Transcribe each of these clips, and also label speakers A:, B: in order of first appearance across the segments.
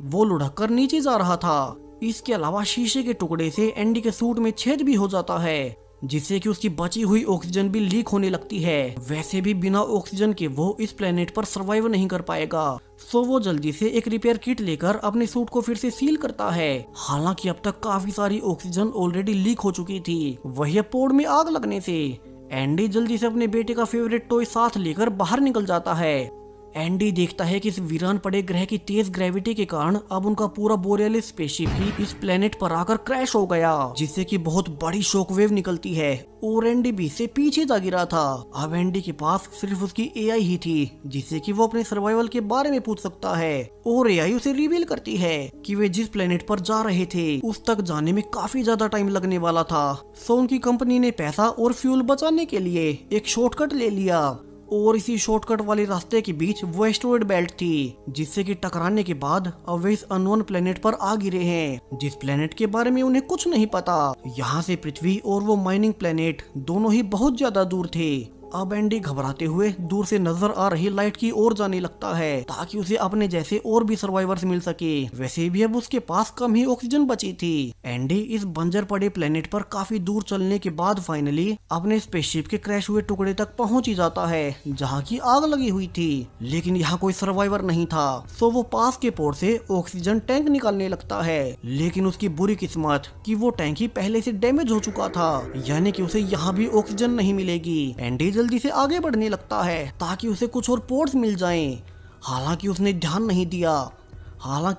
A: वो लुढ़क कर नीचे जा रहा था। इसके अलावा शीशे के टुकड़े से एंडी के सूट में छेद भी हो जाता है, जिससे कि उसकी बची हुई ऑक्सीजन भी लीक होने लगती है। वैसे भी बिना ऑक्सीजन के वो इस प्लेनेट पर सरवाइव नहीं कर पाएगा। सो वो जल्दी से एक रिपेयर किट लेकर अपने सूट को फिर से सील करता है। हालांकि अब तक काफी सारी ऑक्सीजन ऑलरेडी लीक हो चुकी थी, वही पोड में आग लगने से। एंडी जल्दी से अपने बेटे का फेवरेट टॉय साथ लेकर बाहर निकल जाता है। एंडी देखता है कि इस वीरान पड़े ग्रह की तेज ग्रेविटी के कारण अब उनका पूरा बोरियलिस स्पेसशिप ही इस प्लेनेट पर आकर क्रैश हो गया, जिससे कि बहुत बड़ी शॉकवेव निकलती है और एंडी भी से पीछे जा गिरा था। अब एंडी के पास सिर्फ उसकी एआई ही थी, जिससे कि वो अपने सर्वाइवल के बारे में पूछ सकता है। और एआई उसे रिवील करती है कि वे जिस प्लेनेट पर जा रहे थे उस तक जाने में काफी ज्यादा टाइम लगने वाला था। सो उनकी कंपनी ने पैसा और फ्यूल बचाने के लिए एक शॉर्टकट ले लिया और इसी शॉर्टकट वाले रास्ते के बीच वो एस्टेरॉयड बेल्ट थी, जिससे कि टकराने के बाद अब वे इस अननोन प्लेनेट पर आ गिरे हैं, जिस प्लेनेट के बारे में उन्हें कुछ नहीं पता। यहाँ से पृथ्वी और वो माइनिंग प्लेनेट दोनों ही बहुत ज्यादा दूर थे। अब एंडी घबराते हुए दूर से नजर आ रही लाइट की ओर जाने लगता है, ताकि उसे अपने जैसे और भी सर्वाइवर्स मिल सके। वैसे भी अब उसके पास कम ही ऑक्सीजन बची थी। एंडी इस बंजर पड़े प्लेनेट पर काफी दूर चलने के बाद फाइनली अपने स्पेसशिप के क्रैश हुए टुकड़े तक पहुंच ही जाता है, जहां की आग लगी हुई थी। लेकिन यहाँ कोई सर्वाइवर नहीं था। सो वो पास के पोर्ट से ऑक्सीजन टैंक निकालने लगता है, लेकिन उसकी बुरी किस्मत कि वो टैंक ही पहले से डैमेज हो चुका था, यानी कि उसे यहाँ भी ऑक्सीजन नहीं मिलेगी। एंडी जल्दी से आगे बढ़ने लगता है ताकि उसे कुछ और पोर्ट्स मिल जाएं। हालांकि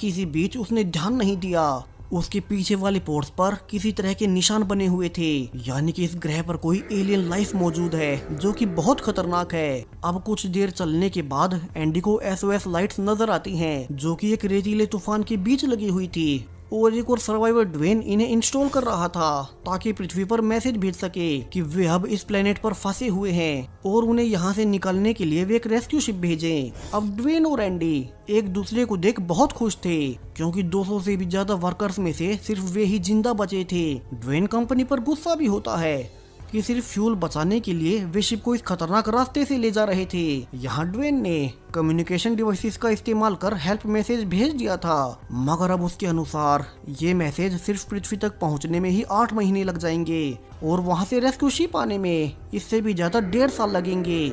A: इसी बीच उसने ध्यान नहीं दिया। उसके पीछे वाले पोर्ट्स पर किसी तरह के निशान बने हुए थे, यानी कि इस ग्रह पर कोई एलियन लाइफ मौजूद है जो कि बहुत खतरनाक है। अब कुछ देर चलने के बाद एंडी को एसओएस लाइट्स नजर आती हैं, जो कि एक रेतीले तूफान के बीच लगी हुई थी। और एक और सर्वाइवर ड्वेन इन्हें इंस्टॉल कर रहा था ताकि पृथ्वी पर मैसेज भेज सके कि वे अब इस प्लेनेट पर फंसे हुए हैं और उन्हें यहाँ से निकलने के लिए वे एक रेस्क्यू शिप भेजें। अब ड्वेन और एंडी एक दूसरे को देख बहुत खुश थे, क्योंकि 200 से भी ज्यादा वर्कर्स में से सिर्फ वे ही जिंदा बचे थे। ड्वेन कंपनी पर गुस्सा भी होता है कि सिर्फ फ्यूल बचाने के लिए वे शिप को इस खतरनाक रास्ते से ले जा रहे थे। यहाँ ड्वेन ने कम्युनिकेशन डिवाइसेस का इस्तेमाल कर हेल्प मैसेज भेज दिया था, मगर अब उसके अनुसार ये मैसेज सिर्फ पृथ्वी तक पहुंचने में ही 8 महीने लग जाएंगे और वहां से रेस्क्यू शिप आने में इससे भी ज्यादा 1.5 साल लगेंगे।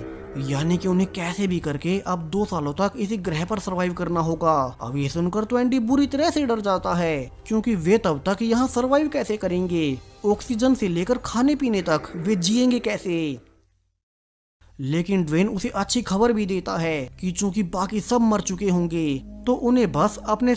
A: यानी कि उन्हें कैसे भी करके अब 2 सालों तक इसी ग्रह पर सरवाइव करना होगा। अब ये सुनकर तो एंडी बुरी तरह से डर जाता है, क्योंकि वे तब तक यहाँ सरवाइव कैसे करेंगे, ऑक्सीजन से लेकर खाने पीने तक वे जिएंगे कैसे। लेकिन ड्वेन उसे अच्छी खबर भी देता है कि चूंकि बाकी सब मर चुके होंगे तो उन्हें बस अपने